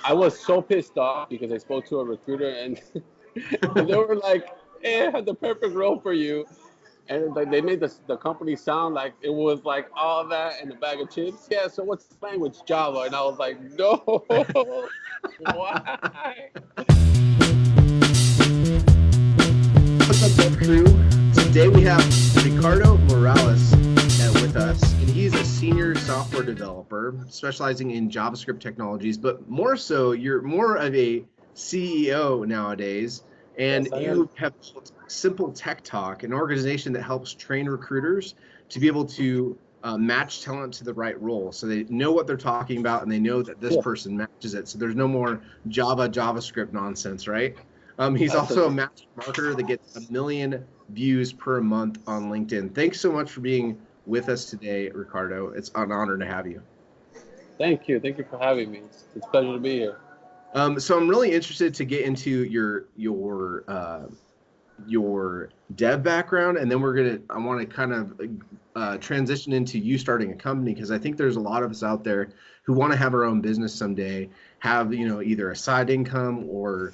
I was so pissed off because I spoke to a recruiter and and they were like, "Hey, I had the perfect role for you," and like they made the company sound like it was like all that and a bag of chips. Yeah. So what's the language? Java. And I was like, no, why? What's up, Dev Crew? Today we have Ricardo Morales with us, and he's a senior software developer specializing in JavaScript technologies. But more so, you're more of a CEO nowadays, Yes, and I am. you have built Simple Tech Talk, an organization that helps train recruiters to be able to match talent to the right role, so they know what they're talking about and they know that this Yeah, person matches it. So there's no more JavaScript nonsense, right? He's also a absolutely. master marketer that gets 1 million views per month on LinkedIn. Thanks so much for being with us today, Ricardo. It's an honor to have you. Thank you. Thank you for having me. It's a pleasure to be here. So I'm really interested to get into your dev background, and then I want to kind of transition into you starting a company, because I think there's a lot of us out there who want to have our own business someday, have either a side income or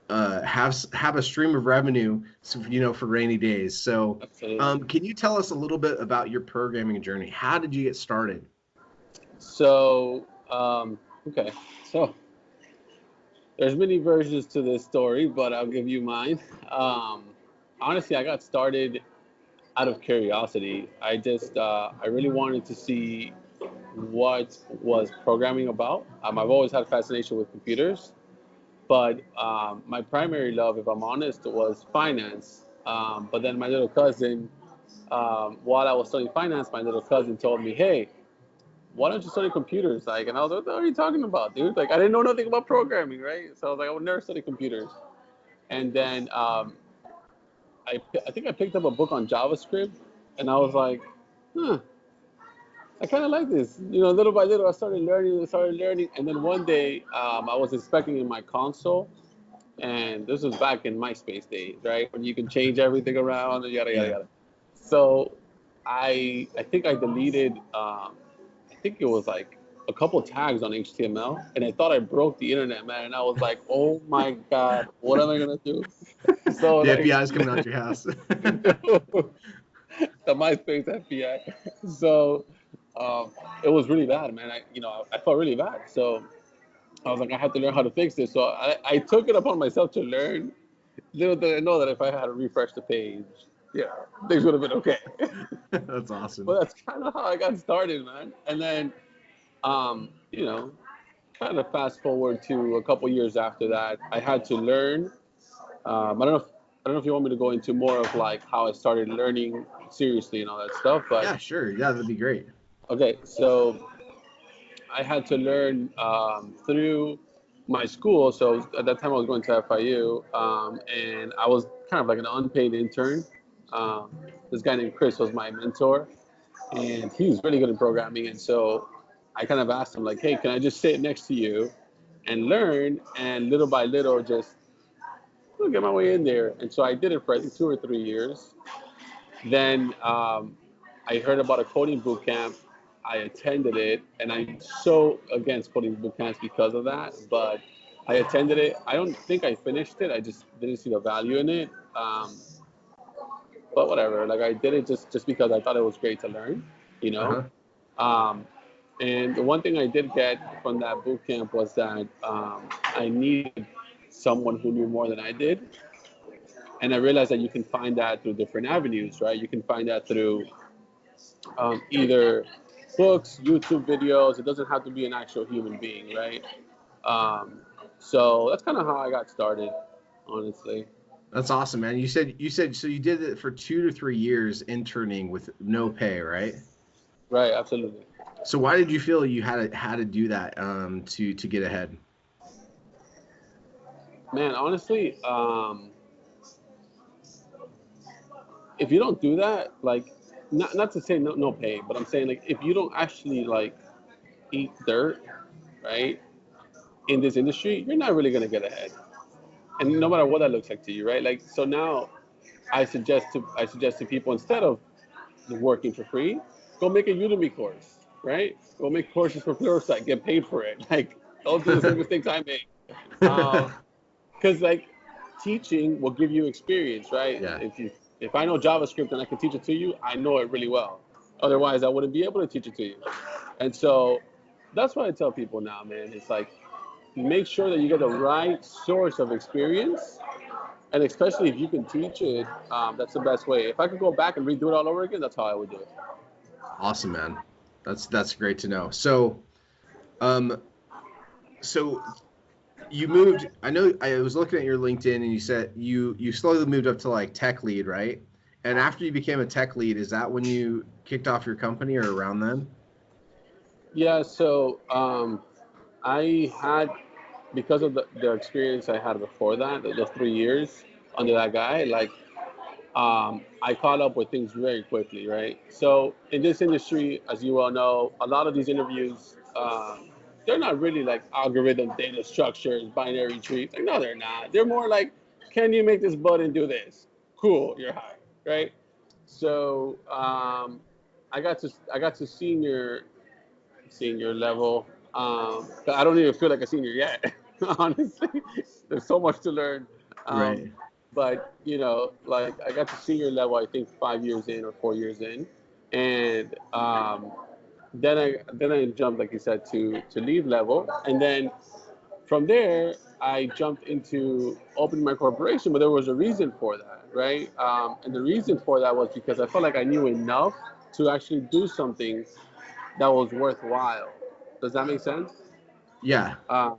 have a stream of revenue, for rainy days. So Absolutely. can you tell us a little bit about your programming journey? How did you get started? So, okay. So there's many versions to this story, but I'll give you mine. Um, Honestly, I got started out of curiosity. I really wanted to see what was programming about. I've always had a fascination with computers, but my primary love, if I'm honest, was finance. But then my little cousin, while I was studying finance, my little cousin told me, "Hey, why don't you study computers?" Like, and I was like, "What are you talking about, dude?" Like, I didn't know nothing about programming, right? So I was like, "I would never study computers." And then I think I picked up a book on JavaScript, and I was like, "Huh, I kind of like this." Little by little, I started learning, and then one day I was inspecting in my console, and this was back in MySpace days, right, when you can change everything around and yada yada Yeah. yada. So I think I deleted I think it was like a couple tags on HTML, and I thought I broke the internet, man. And I was like, "Oh my god, what am I gonna do?" So The like, FBI is coming out your house. the MySpace FBI. So um, it was really bad, man. I felt really bad. So I was like, I had to learn how to fix this. So I took it upon myself to learn. Little did I know that if I had to refresh the page, yeah, things would have been okay. That's awesome. But that's kind of how I got started, man. And then, um, you know, kind of fast forward to a couple years after that, I had to learn. I don't know if you want me to go into more of like how I started learning seriously and all that stuff, but Yeah, sure. Yeah, that'd be great. okay. So I had to learn through my school. So at that time, I was going to FIU, and I was kind of like an unpaid intern. Um, this guy named Chris was my mentor, and he was really good in programming. And so I kind of asked him, like, "Hey, can I just sit next to you and learn, and little by little, just get my way in there?" And so I did it for I think 2 or 3 years. Then I heard about a coding boot camp. I attended it, and I'm so against coding boot camps because of that. But I attended it. I don't think I finished it. I just didn't see the value in it. But whatever. Like I did it just because I thought it was great to learn. You know. Uh-huh. Um, and the one thing I did get from that boot camp was that I needed someone who knew more than I did. And I realized that you can find that through different avenues, right? You can find that through either books, YouTube videos. It doesn't have to be an actual human being, right? Um, so that's kind of how I got started, honestly. That's awesome, man. You said so you did it for 2 to 3 years interning with no pay, right? Right, absolutely. So why did you feel you had to do that to get ahead? Man, honestly, if you don't do that, like, not to say no pay, but I'm saying like if you don't actually like eat dirt, right, in this industry, you're not really gonna get ahead. And no matter what that looks like to you, right? Like so now I suggest to people instead of working for free, go make a Udemy course, right? Go make courses for Pluralsight, get paid for it. Like Don't do the same mistakes I make. Because like teaching will give you experience, right? Yeah. If I know JavaScript and I can teach it to you, I know it really well. Otherwise, I wouldn't be able to teach it to you. And so that's what I tell people now, man. It's like make sure that you get the right source of experience, and especially if you can teach it, that's the best way. If I could go back and redo it all over again, that's how I would do it. Awesome, man. That's great to know. So, um, so you moved. I know I was looking at your LinkedIn, and you said you slowly moved up to like tech lead, right? And after you became a tech lead, is that when you kicked off your company, or around then? Yeah. So I had because of the experience I had before that, those 3 years under that guy, like I caught up with things very quickly, right? So in this industry, as you well know, a lot of these interviews, they're not really like algorithm data structures, binary trees. Like, no, they're not. They're more like, can you make this button do this? Cool, you're hired, right? So I got to senior level. I don't even feel like a senior yet, honestly. There's so much to learn. Um, Right. but like I got to senior level, I think 5 years in or 4 years in, and then I jumped, like you said, to lead level, and then from there I jumped into opening my corporation. But there was a reason for that, right? And the reason for that was because I felt like I knew enough to actually do something that was worthwhile. Does that make sense? Yeah. Um,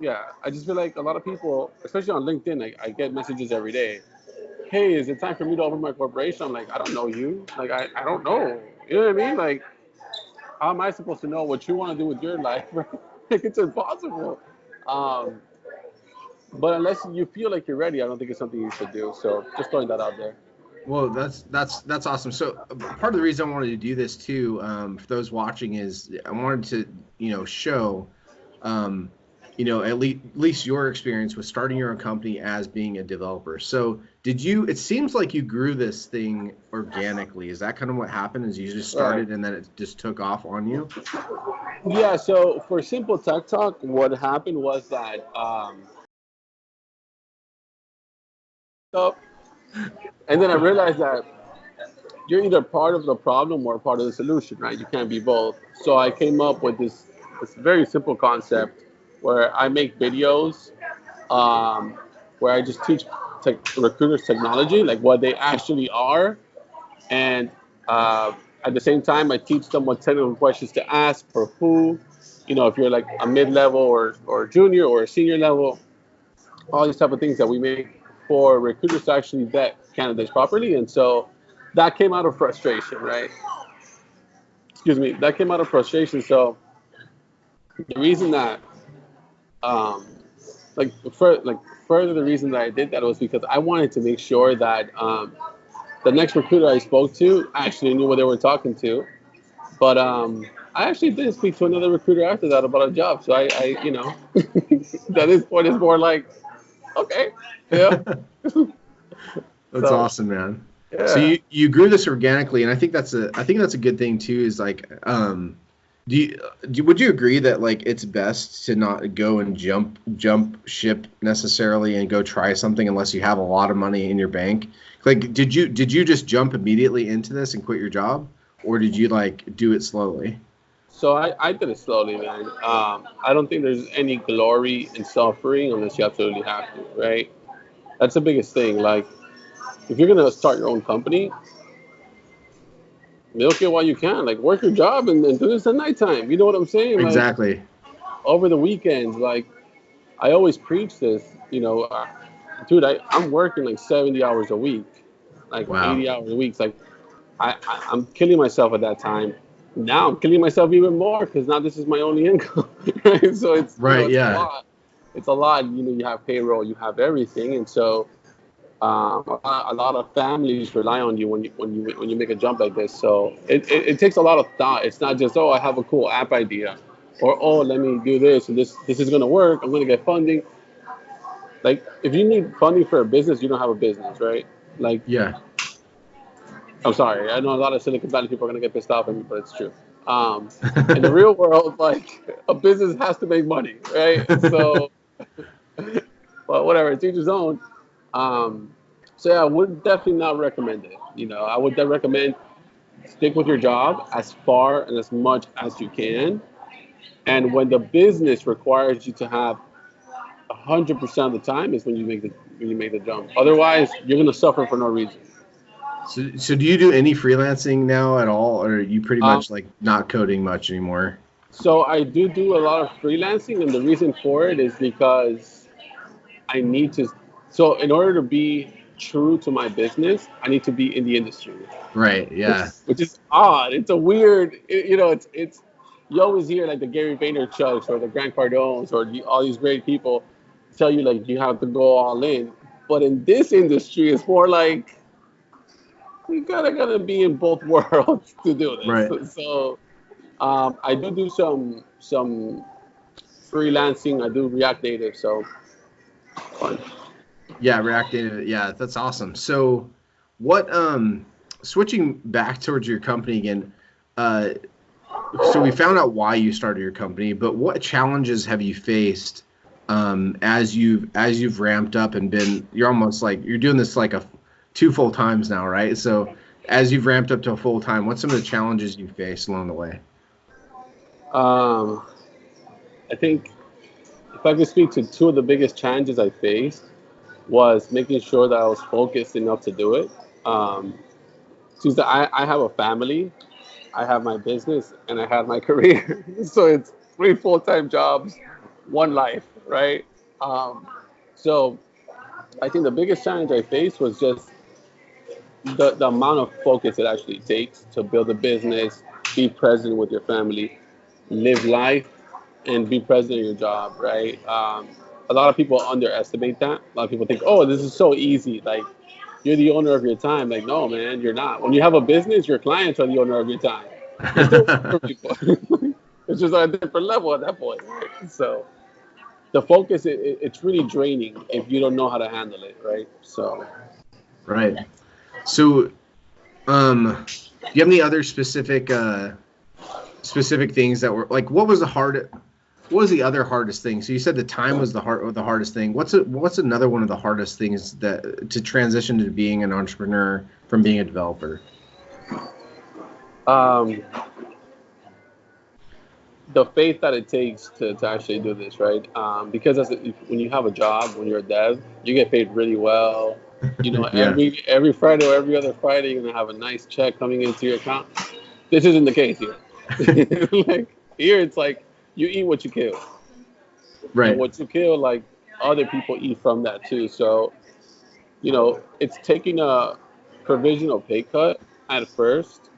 yeah, I just feel like a lot of people, especially on LinkedIn, I get messages every day. Hey, is it time for me to open my corporation? I'm like, I don't know you. Like, I don't know. You know what I mean? Like, how am I supposed to know what you want to do with your life? Right? Like, it's impossible. Um, but unless you feel like you're ready, I don't think it's something you should do. So just throwing that out there. Well, that's awesome. So part of the reason I wanted to do this too, for those watching, is I wanted to, show, um, at least your experience with starting your own company as being a developer. So did you? It seems like you grew this thing organically. Is that kind of what happened? Is you just Right. started and then it just took off on you? Yeah. So for Simple Tech Talk, what happened was that up, and then I realized that you're either part of the problem or part of the solution, right? You can't be both. So I came up with this very simple concept where I make videos, um, where I just teach recruiters technology, like what they actually are, and at the same time, I teach them what technical questions to ask for who. If you're like a mid-level or junior or a senior level, all these type of things that we make for recruiters to actually vet candidates properly. And so that came out of frustration, right? Excuse me. That came out of frustration. So the reason that, um, like further, the reason that I did that was because I wanted to make sure that the next recruiter I spoke to actually knew what they were talking to. But I actually did speak to another recruiter after that about a job. So at this point, it's more like, okay, yeah. That's So awesome, man. So yeah. you grew this organically, and I think that's a good thing too. Is like, would you agree that like it's best to not go and jump ship necessarily and go try something unless you have a lot of money in your bank? Like, did you just jump immediately into this and quit your job, or did you like do it slowly? So I did it slowly, man. I don't think there's any glory in suffering unless you absolutely have to, right? That's the biggest thing. Like, if you're gonna start your own company, milk it while you can. Like, work your job and do this at nighttime. You know what I'm saying? Like, Exactly. over the weekends. Like, I always preach this. Dude, I'm working like 70 hours a week, like Wow. 80 hours a week. It's like I'm killing myself at that time. Now I'm killing myself even more because now this is my only income, right? So it's Right. it's a Yeah. lot. It's a lot. You have payroll, you have everything, and so a lot of families rely on you when you make a jump like this. So it takes a lot of thought. It's not just, oh, I have a cool app idea, or, oh, let me do this and this is gonna work. I'm gonna get funding. Like, if you need funding for a business, you don't have a business, right? Like, Yeah. I'm sorry, I know a lot of Silicon Valley people are gonna get pissed off at me, but it's true. In the real world, like a business has to make money, right? So, but whatever, it's each his own. Um, so yeah, I would definitely not recommend it. I would recommend stick with your job as far and as much as you can. And when the business requires you to have 100% of the time is when you make the jump. Otherwise, you're gonna suffer for no reason. So do you do any freelancing now at all, or are you pretty Um, much like not coding much anymore? so I do a lot of freelancing, and the reason for it is because I need to. So in order to be true to my business, I need to be in the industry, Right. which Yeah. which is odd. It's a weird. It's you always hear like the Gary Vaynerchuk's or the Grant Cardones or all these great people tell you like you have to go all in. But in this industry, it's more like you gotta be in both worlds to do Right. this. So I do some freelancing. I do React Native, so fun. Yeah. React Native. Yeah, that's awesome. So, what? Switching back towards your company again. Uh, so we found out why you started your company, but what challenges have you faced as you've ramped up and you're almost like you're doing this like two full times now, right? So as you've ramped up to a full time, what's some of the challenges you faced along the way? Um, I think if I could speak to two of the biggest challenges I faced was making sure that I was focused enough to do it. Um, since I have a family, I have my business, and I have my career. So it's three full-time jobs, one life, right? Um, so I think the biggest challenge I faced was just the amount of focus it actually takes to build a business, be present with your family, live life, and be present in your job, right? A lot of people underestimate that. A lot of people think, oh, this is so easy. Like, you're the owner of your time. Like, no, man, you're not. When you have a business, your clients are the owner of your time. You're still working for people. It's just on a different level at that point, right? So the focus, it's really draining if you don't know how to handle it, right? So, Right. So, do you have any other specific things that were like what was the other hardest thing? So you said the time was the hardest thing. What's another one of the hardest things that to transition to being an entrepreneur from being a developer? um, the faith that it takes to actually do this, right? Because when you have a job, when you're a dev, you get paid really well. Yeah. Every Friday or every other Friday, you're gonna have a nice check coming into your account. This isn't the case here. Like here, it's like you eat what you kill, and Right. what you kill, like other people eat from that too. So it's taking a provisional pay cut at first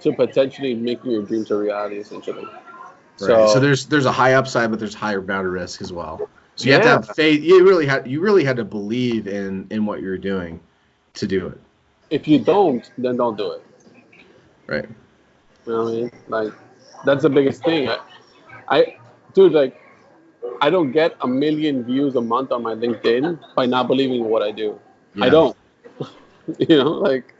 to potentially making your dreams a reality, essentially. Right. So So there's a high upside, but there's higher bound of risk as well. So you have to yeah, have faith. You really had to believe in what you're doing to do it. if you don't, then don't do it. Right. You know what I mean? Like that's the biggest thing. I dude, like I don't get a million views a month on my LinkedIn by not believing in what I do. I Yeah. don't. Like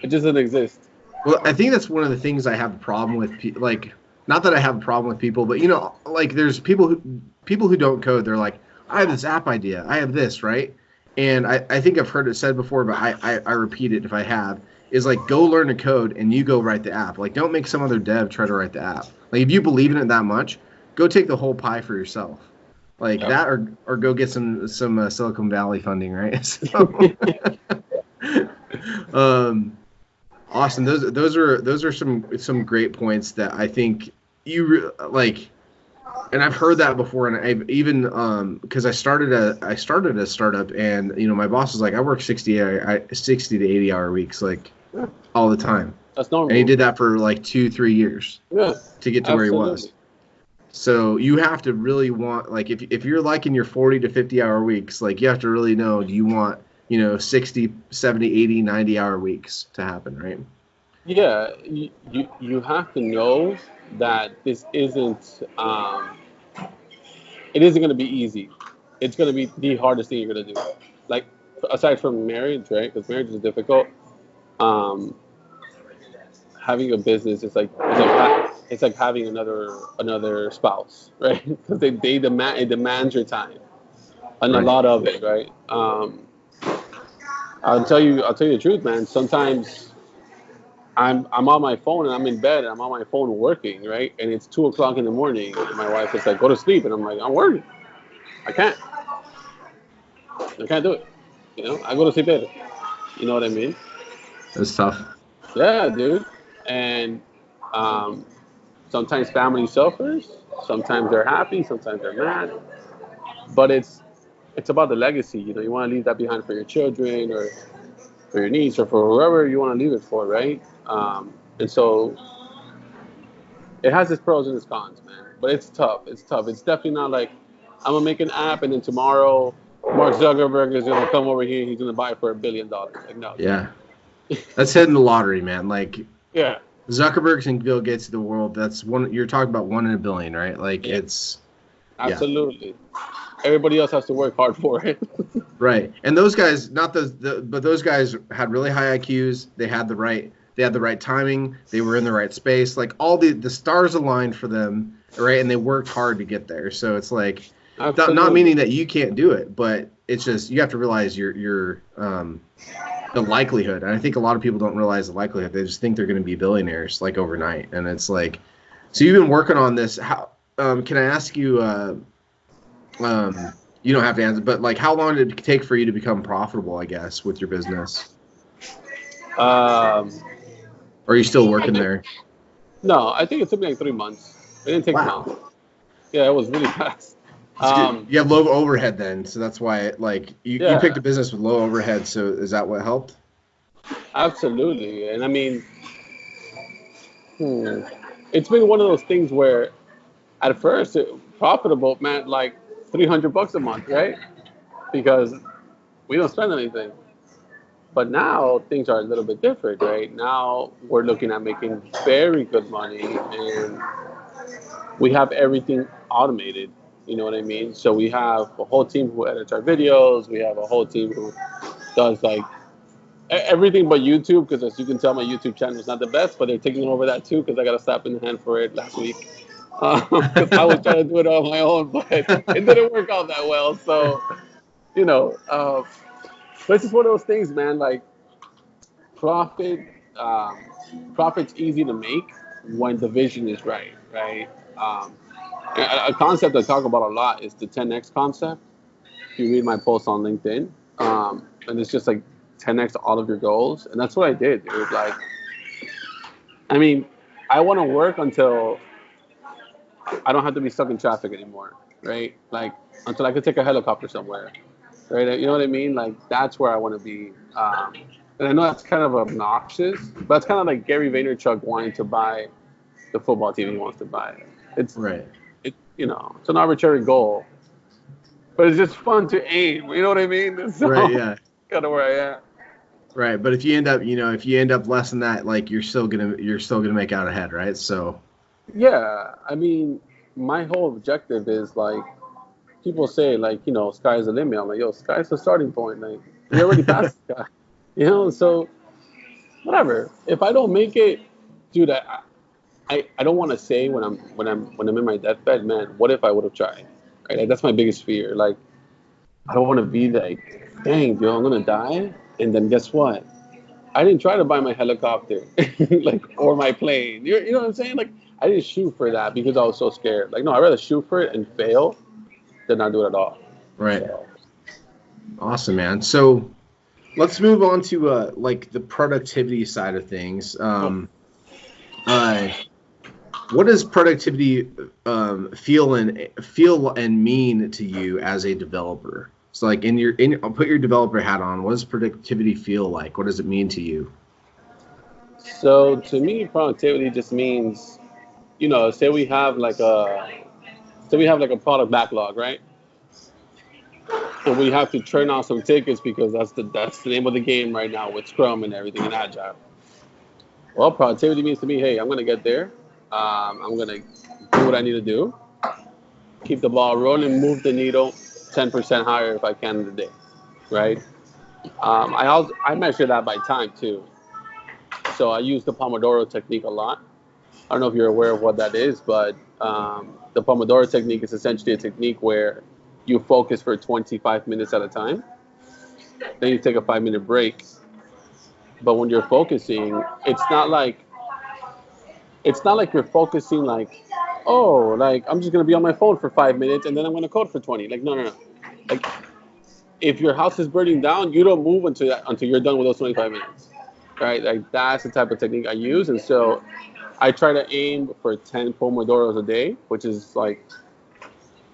it just doesn't exist. Well, I think that's one of the things I have a problem with. Like, not that I have a problem with people, but like there's people who don't code. They're like, I have this app idea. I have this, right? And I think I've heard it said before, but I repeat it if I have. Is like go learn to code and you go write the app. Like, don't make some other dev try to write the app. Like, if you believe in it that much, go take the whole pie for yourself. Like Yep. that, or go get some Silicon Valley funding, right? So, um, Austin, those are some great points that I think like, and I've heard that before, and I've even because I started a startup, and my boss was like, I work 60 to 80 hour weeks, like all the time, That's and he normal. did that for like 2-3 years Yeah, to get to where he was. absolutely. So you have to really want, like, if you're like in your 40 to 50 hour weeks, like you have to really know, do you want 60, 70, 80, 90 hour weeks to happen, right? Yeah, you have to know that this isn't it isn't going to be easy. It's going to be the hardest thing you're going to do. Like aside from marriage, right? Because marriage is difficult. Um, having a business is like it's like having another spouse, right? Because they demand it demands your time and a Right. lot of it, right? I'll tell you the truth, man. Sometimes I'm on my phone and I'm in bed and I'm on my phone working, right? And it's 2 o'clock in the morning. And my wife is like, "Go to sleep," and I'm like, "I'm working. I can't. I can't do it. I go to sleep later." You know what I mean? It's tough. Yeah, dude. And um, sometimes family suffers. Sometimes they're happy. Sometimes they're mad. But it's about the legacy. You want to leave that behind for your children or for your niece or for whoever you want to leave it for, right? And so it has its pros and its cons, man. But it's tough. It's tough. It's definitely not like I'm gonna make an app and then tomorrow Mark Zuckerberg is gonna come over here and he's gonna buy it for $1 billion. Like no. Yeah. That's hitting the lottery, man. Like Yeah. Zuckerberg's and Bill Gates of the world, that's one, you're talking about 1 in a billion, right? Like it's Absolutely. Everybody else has to work hard for it. right. And those guys, not but those guys had really high IQs. They had the right timing. They were in the right space. Like all the stars aligned for them, right? And they worked hard to get there. So it's like not meaning that you can't do it, but it's just you have to realize your the likelihood. And I think a lot of people don't realize the likelihood. They just think they're going to be billionaires like overnight. And it's like, so you've been working on this. How can I ask you? You don't have to answer, but like, how long did it take for you to become profitable? I guess with your business. Um, Or are you still working there? no, I think it took me like 3 months. It didn't take long. Yeah, it was really fast. You have low overhead then, so that's why you picked a business with low overhead. So is that what helped? Absolutely, and I mean, it's been one of those things where, at first, profitable meant like $300 a month, right? Because we don't spend anything. But now things are a little bit different, right? Now we're looking at making very good money, and we have everything automated. You know what I mean? So we have a whole team who edits our videos. We have a whole team who does like everything but YouTube, because as you can tell, my YouTube channel is not the best, but they're taking over that too because I got a slap in the hand for it last week. Because I was trying to do it on my own, but it didn't work out that well. So, but it's just one of those things, man. Like profit, profit's easy to make when the vision is right, right? A concept I talk about a lot is the 10x concept. If you read my post on LinkedIn, and it's just like 10x all of your goals, and that's what I did. It was like, I mean, I want to work until I don't have to be stuck in traffic anymore, right? Like until I can take a helicopter somewhere, right? You know what I mean? Like that's where I want to be. And I know that's kind of obnoxious, but it's kind of like Gary Vaynerchuk wanting to buy the football team he wants to buy. It's right. It's an arbitrary goal, but it's just fun to aim. You know what I mean? So, right. Yeah. Kind of where I am. Right, but if you end up less than that, like you're still gonna make out ahead, right? So. Yeah, I mean, my whole objective is like, people say like, sky's the limit. I'm like, yo, sky's the starting point. Like, we already passed the sky. So whatever. If I don't make it, dude, I don't want to say when I'm in my deathbed, man, what if I would have tried? Right? Like, that's my biggest fear. Like, I don't want to be like, dang, yo, I'm gonna die, and then guess what? I didn't try to buy my helicopter, or my plane. You know what I'm saying? Like, I didn't shoot for that because I was so scared. Like, no, I'd rather shoot for it and fail than not do it at all. Right. So. Awesome, man. So let's move on to like the productivity side of things. What does productivity feel and mean to you as a developer? So like I'll put your developer hat on. What does productivity feel like? What does it mean to you? So to me, productivity just means, say we have like a product backlog, right? And we have to turn out some tickets because that's the name of the game right now with Scrum and everything in Agile. Well, productivity means to me, hey, I'm gonna get there. I'm gonna do what I need to do, keep the ball rolling, move the needle 10% higher if I can in the day, right? I measure that by time too. So I use the Pomodoro technique a lot. I don't know if you're aware of what that is, but the Pomodoro technique is essentially a technique where you focus for 25 minutes at a time. Then you take a 5-minute break. But when you're focusing, it's not like you're focusing like, oh, like I'm just gonna be on my phone for 5 minutes and then I'm gonna code for 20. Like no. Like if your house is burning down, you don't move until you're done with those 25 minutes, right? Like that's the type of technique I use, and so I try to aim for 10 pomodoros a day, which is like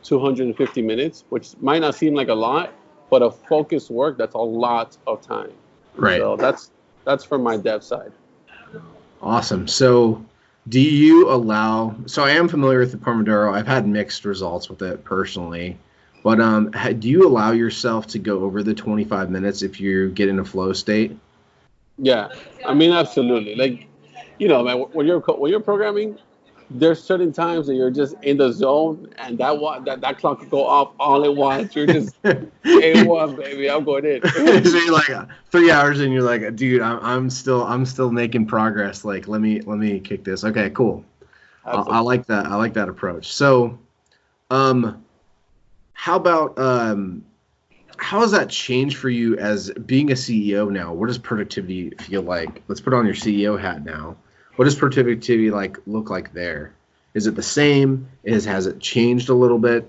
250 minutes, which might not seem like a lot, but a focused work, that's a lot of time. Right. So that's from my dev side. Awesome. So do you allow, so I am familiar with the Pomodoro. I've had mixed results with it personally, but do you allow yourself to go over the 25 minutes if you get in a flow state? Yeah, I mean, absolutely. Like, man, when you're programming, there's certain times that you're just in the zone, and that clock could go off all at once. You're just A1, baby. I'm going in. So you're like 3 hours, and you're like, dude, I'm still making progress. Like, let me kick this. Okay, cool. I like that. I like that approach. So, how about how has that changed for you as being a CEO now? What does productivity feel like? Let's put on your CEO hat now. What does productivity look like there? Is it the same? Has it changed a little bit?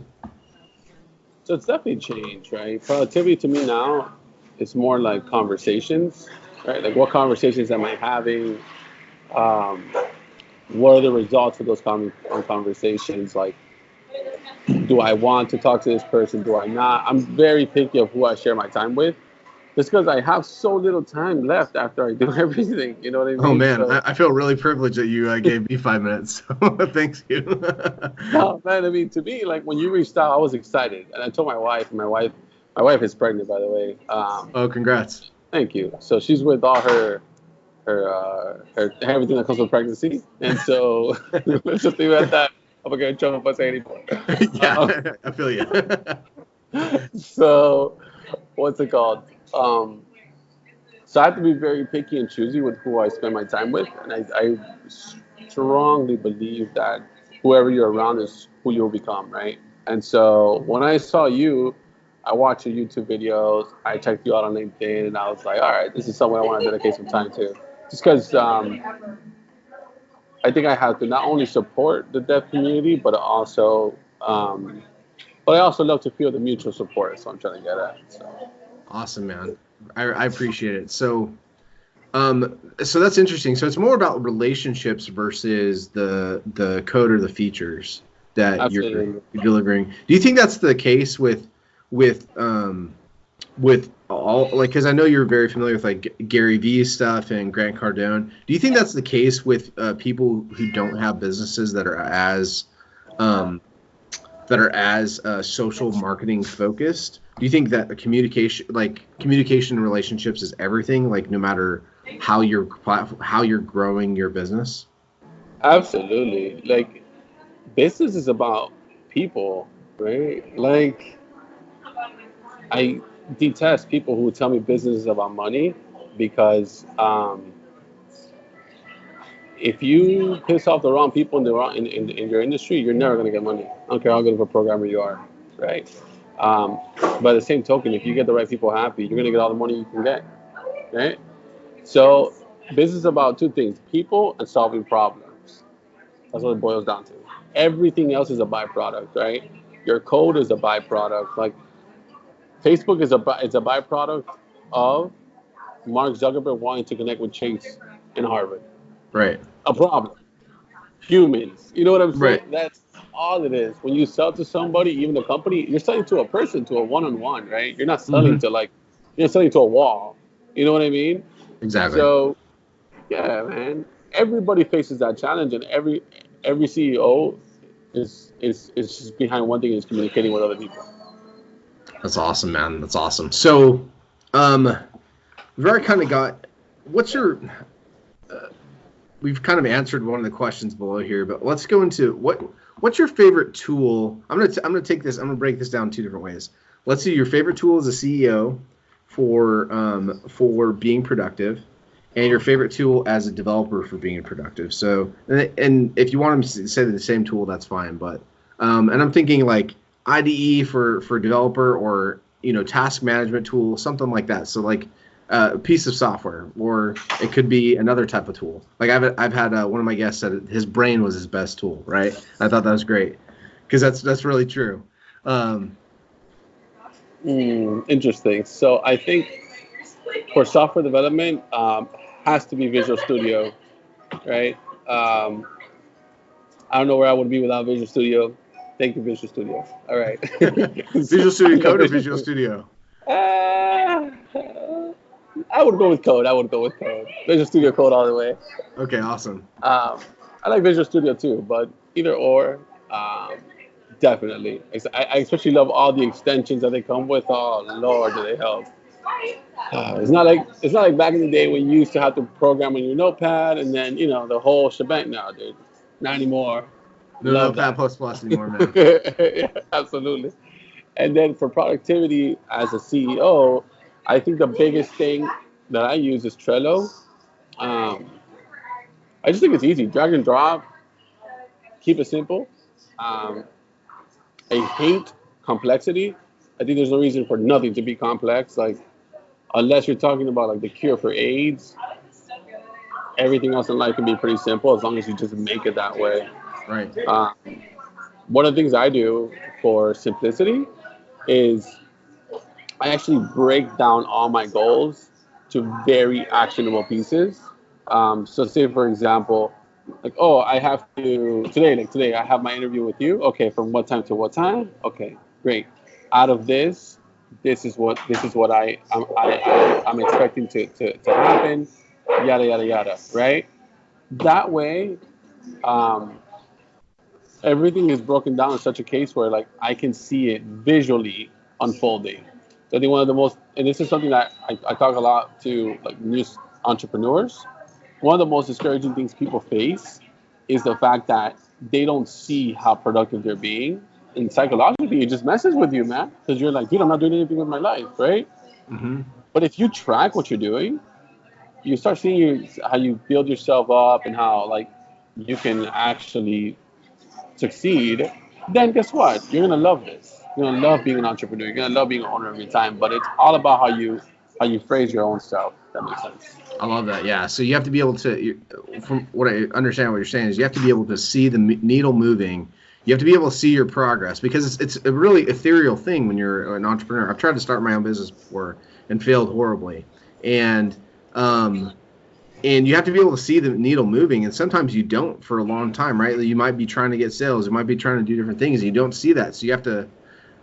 So it's definitely changed, right? Productivity to me now is more like conversations, right? Like what conversations am I having? What are the results of those conversations? Like, do I want to talk to this person? Do I not? I'm very picky of who I share my time with, just because I have so little time left after I do everything. You know what I mean? Oh man, So, I feel really privileged that you gave me 5 minutes. So thanks you. no, man. I mean, to me, like when you reached out, I was excited, and I told my wife. My wife is pregnant, by the way. Oh, congrats! Thank you. So she's with all her everything that comes with pregnancy, and so let's just leave it at that. I'm gonna get in trouble if I say anymore. Yeah, I feel you. So, what's it called? So I have to be very picky and choosy with who I spend my time with, and I strongly believe that whoever you're around is who you'll become, right? And so when I saw you, I watched your YouTube videos, I checked you out on LinkedIn, and I was like, all right, this is someone I want to dedicate some time to, just because I think I have to not only support the dev community, but also I also love to feel the mutual support. That's what I'm trying to get at. So. Awesome, man. I appreciate it. So that's interesting. So it's more about relationships versus the code or the features that you're delivering. Do you think that's the case with all, like, because I know you're very familiar with like Gary Vee stuff and Grant Cardone. Do you think that's the case with people who don't have businesses that are as social marketing focused? Do you think that the communication relationships is everything, like no matter how you're growing your business? Absolutely. Like business is about people, right? Like I detest people who tell me business is about money, because if you piss off the wrong people in your industry, you're never going to get money. I don't care how good of a programmer you are, right? By the same token, if you get the right people happy, you're going to get all the money you can get, right? So business is about two things: people and solving problems. That's what it boils down to. Everything else is a byproduct, right? Your code is a byproduct. Like Facebook is it's a byproduct of Mark Zuckerberg wanting to connect with Chase in Harvard. Right. A problem. Humans. You know what I'm saying? Right. That's all it is. When you sell to somebody, even a company, you're selling to a person, to a one-on-one, right? You're not selling to you're selling to a wall. You know what I mean? Exactly. So, yeah, man. Everybody faces that challenge, and every CEO is just behind one thing: is communicating with other people. That's awesome, man. That's awesome. So, we've already kind of got. What's your? We've kind of answered one of the questions below here, but let's go into what's your favorite tool? I'm gonna take this. I'm gonna break this down two different ways. Let's see your favorite tool as a CEO for being productive, and your favorite tool as a developer for being productive. So, and if you want to say the same tool, that's fine. But, and I'm thinking like IDE for developer, or task management tool, something like that. So like a piece of software, or it could be another type of tool. Like I've had one of my guests said his brain was his best tool, right? I thought that was great because that's really true. Interesting. So I think for software development, has to be Visual Studio, right? I don't know where I would be without Visual Studio. Thank you, Visual Studio. All right. Visual Studio Code or Visual Studio? I would go with Code. Visual Studio Code all the way. Okay, awesome. I like Visual Studio too, but either or, definitely. I especially love all the extensions that they come with. Oh Lord, do they help? It's not like back in the day when you used to have to program on your notepad and then the whole shebang. No, dude, not anymore. No Notepad plus anymore, man. Yeah, absolutely. And then for productivity as a CEO, I think the biggest thing that I use is Trello. I just think it's easy. Drag and drop. Keep it simple. I hate complexity. I think there's no reason for nothing to be complex. Like, unless you're talking about like the cure for AIDS, everything else in life can be pretty simple as long as you just make it that way. Right. One of the things I do for simplicity is I actually break down all my goals to very actionable pieces. So say for example, like, oh, I have to today I have my interview with you. Okay, from what time to what time? Okay, great. Out of this is what I'm expecting to happen. Yada yada yada. Right. That way, everything is broken down in such a case where like I can see it visually unfolding. So I think one of the most, and this is something that I talk a lot to like new entrepreneurs. One of the most discouraging things people face is the fact that they don't see how productive they're being, and psychologically it just messes with you, man, because you're like, dude, I'm not doing anything with my life, right? Mm-hmm. But if you track what you're doing, you start seeing how you build yourself up and how like you can actually succeed. Then guess what? You're gonna love this. You're gonna love being an entrepreneur. You're gonna love being an owner of your time. But it's all about how you phrase your own self. That makes sense. I love that. Yeah. So you have to be able to, from what I understand, what you're saying is you have to be able to see the needle moving. You have to be able to see your progress, because it's a really ethereal thing when you're an entrepreneur. I've tried to start my own business before and failed horribly, and you have to be able to see the needle moving, and sometimes you don't for a long time, right? You might be trying to get sales, you might be trying to do different things, and you don't see that. So you have to.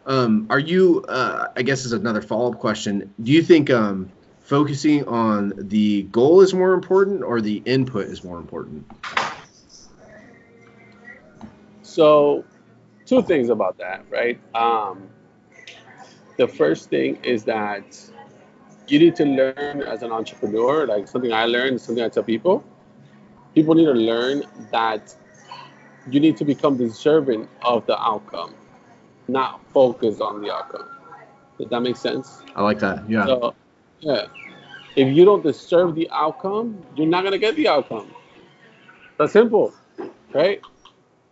Are you? I guess is another follow-up question. Do you think focusing on the goal is more important, or the input is more important? So, two things about that, right? The first thing is that you need to learn as an entrepreneur, like something I learned, something I tell people. People need to learn that you need to become deserving of the outcome, not focus on the outcome. Does that make sense? I like that. Yeah. So, yeah. If you don't deserve the outcome, you're not gonna get the outcome. That's simple, right?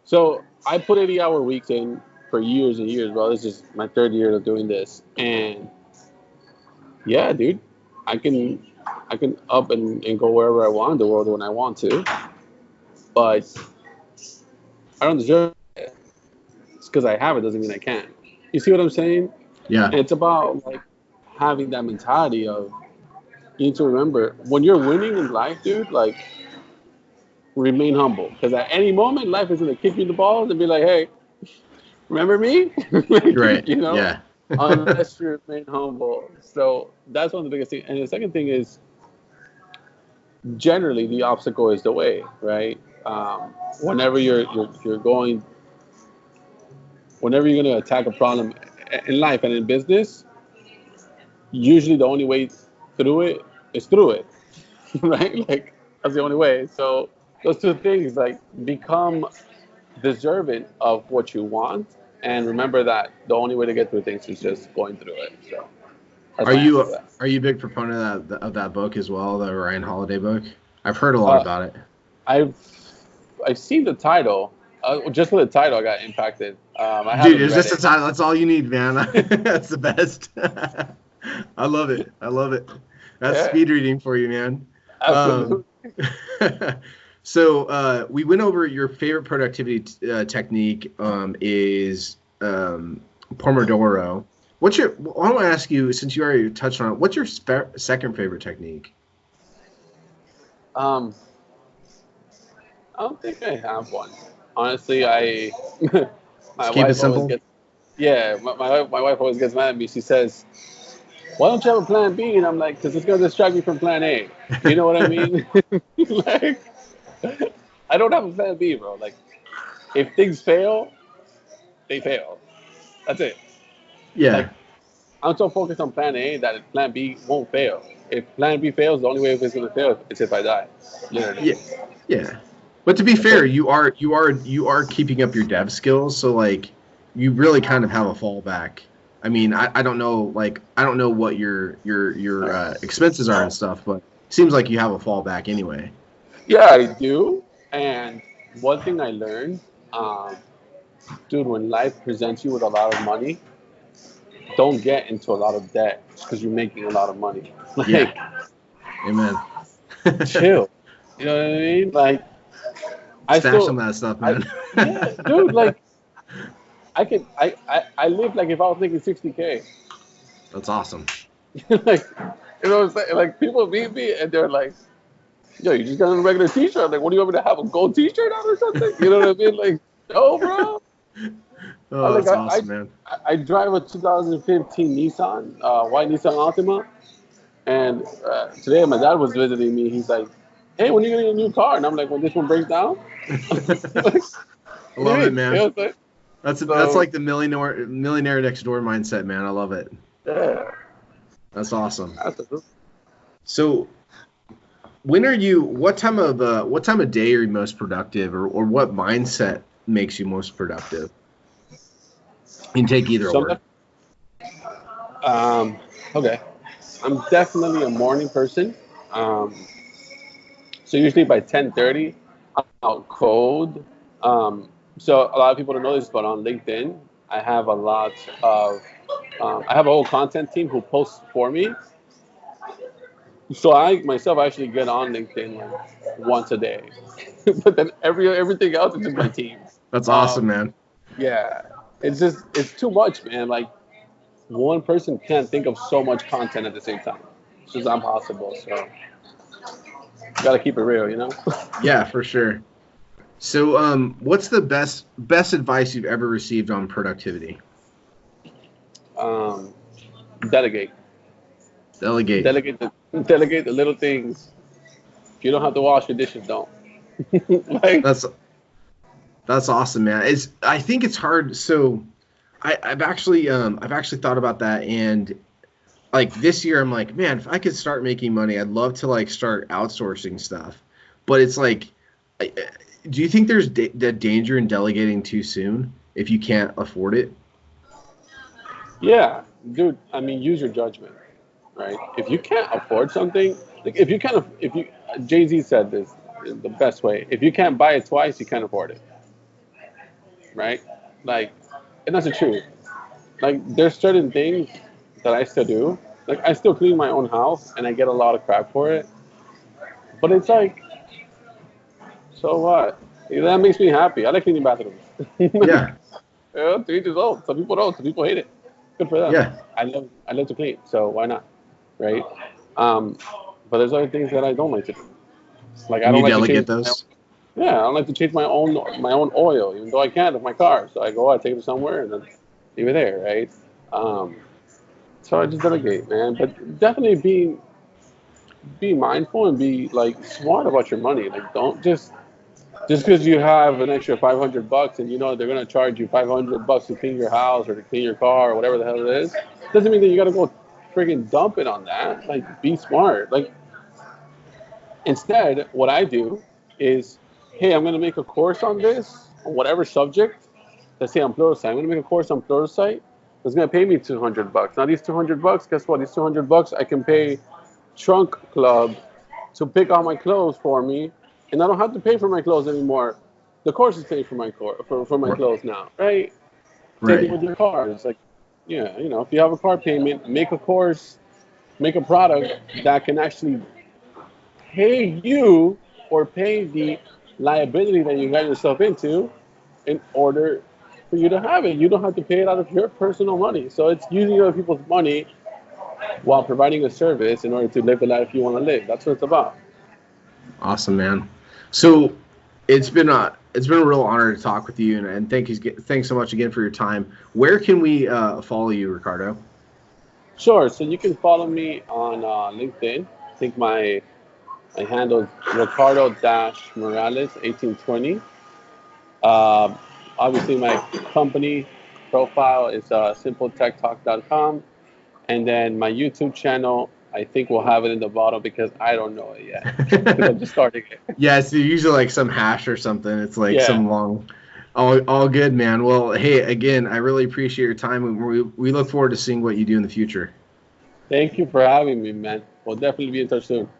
So I put 80-hour weeks in for years and years, bro. This is my third year of doing this, and yeah, dude, I can up and go wherever I want in the world when I want to, but I don't deserve it. It's because I have it doesn't mean I can. You see what I'm saying? Yeah. And it's about like having that mentality of, you need to remember when you're winning in life, dude, like remain humble, because at any moment life is gonna kick you in the balls and be like, hey, remember me? Right. You know? Yeah. Unless you remain humble. So that's one of the biggest things. And the second thing is, generally the obstacle is the way, right? Whenever you're going, whenever you're going to attack a problem in life and in business, usually the only way through it is through it, right? Like that's the only way. So those two things, like, become deserving of what you want, and remember that the only way to get through things is just going through it. So That's Are my answer you to that. are you a big proponent of that book as well, the Ryan Holiday book? I've heard a lot about it. I've seen the title. Just with the title, I got impacted. I Dude, haven't it's read just the it. title. That's all you need, man. That's the best. I love it. I love it. That's Yeah, speed reading for you, man. absolutely. So we went over your favorite productivity technique is Pomodoro. I want to ask you, since you already touched on it, what's your second favorite technique? Um, I don't think I have one. Honestly, my Just keep it wife always simple. gets my wife always gets mad at me. She says, "Why don't you have a plan B?" And I'm like, "Because it's gonna distract me from plan A." You know what I mean? Like, I don't have a plan B, bro. Like, if things fail, they fail. That's it. Yeah. Like, I'm so focused on plan A that plan B won't fail. If plan B fails, the only way it's gonna fail is if I die. Literally. Yeah. Yeah. But to be That's fair, it. you are keeping up your dev skills, so like you really kind of have a fallback. I mean, I don't know, like I don't know what your expenses are and stuff, but it seems like you have a fallback anyway. Yeah, I do. And one thing I learned, um, dude, when life presents you with a lot of money, don't get into a lot of debt because you're making a lot of money. Yeah. Like, Amen. chill. You know what I mean? Like, I Stash some still, of that stuff, I, man. yeah, dude. Like, I live like if I was making 60K. That's awesome. Like, you know what I'm saying? Like, people meet me and they're like, "Yo, you just got a regular T-shirt. Like, what do you want me to have a gold T-shirt on or something?" You know what I mean? Like, no, bro. Oh, Like that's awesome, man. I drive a 2015 Nissan, white Nissan Altima, and today my dad was visiting me. He's like, "Hey, when are you getting a new car?" And I'm like, "When this one breaks down." Like, I what do you love it, mean? You know man. what I'm saying? That's So like the millionaire next door mindset, man. I love it. yeah, That's awesome. absolutely. So, what time of day are you most productive, or what mindset makes you most productive? You can take either Some, or. um, okay, I'm definitely a morning person. Um, so usually by 10:30, I'm out cold. Um, so a lot of people don't know this, but on LinkedIn, I have a lot of I have a whole content team who posts for me. So I myself actually get on LinkedIn like once a day, but then everything else is just my team. That's awesome, Um, man. yeah, it's too much, man. Like one person can't think of so much content at the same time. It's just impossible. So you gotta keep it real, you know. Yeah, for sure. So, what's the best advice you've ever received on productivity? um, delegate, Delegate. delegate the little things. If you don't have to wash your dishes, don't. Like, That's that's awesome, man. I think it's hard. So, I've actually thought about that, and like this year, I'm like, man, if I could start making money, I'd love to like start outsourcing stuff. But it's like, I- do you think there's that danger in delegating too soon if you can't afford it? yeah, dude. I mean, use your judgment, right? If you can't afford something, like if you, Jay-Z said this the best way. If you can't buy it twice, you can't afford it, right? Like, and that's the truth. Like, there's certain things that I still do. Like, I still clean my own house, and I get a lot of crap for it. But it's like, so what? That makes me happy. I like cleaning bathrooms. Like, Yeah, to each his own. Some people don't. Some people hate it. Good for them. yeah. I love to clean, so why not, right? Um, but there's other things that I don't like to do. Like I And don't you like to delegate change my those? yeah, I don't like to change my own oil, even though I can of my car. So I take it somewhere and then leave it there, right? Um, so I just delegate, man. But definitely be mindful and be like smart about your money. Like don't just because you have an extra $500 and you know they're gonna charge you $500 to clean your house or to clean your car or whatever the hell it is, doesn't mean that you gotta go freaking dump it on that. Like be smart. Like instead, what I do is, hey, I'm gonna make a course on this on whatever subject. Let's say on Pluralsight. I'm gonna make a course on Pluralsight. it's gonna pay me $200. Now these $200, guess what? These $200, I can pay Trunk Club to pick out my clothes for me, and I don't have to pay for my clothes anymore. The course is paying for for my clothes now, right? Same thing Right. with your cars. Like, yeah, if you have a car payment, make a course, make a product that can actually pay you or pay the liability that you got yourself into in order for you to have it. You don't have to pay it out of your personal money. So it's using other people's money while providing a service in order to live the life you want to live. That's what it's about. Awesome, man. So it's been a real honor to talk with you, and thanks so much again for your time. Where can we follow you, Ricardo? Sure. So you can follow me on LinkedIn. I think my handle is Ricardo Morales 1820. Um, Obviously, my company profile is simpletechtalk.com. And then my YouTube channel, I think we'll have it in the bottom because I don't know it yet. Because I'm just starting it. Yeah, it's usually like some hash or something. It's like Yeah. some long. All good, man. Well, hey, again, I really appreciate your time, and we look forward to seeing what you do in the future. Thank you for having me, man. We'll definitely be in touch soon.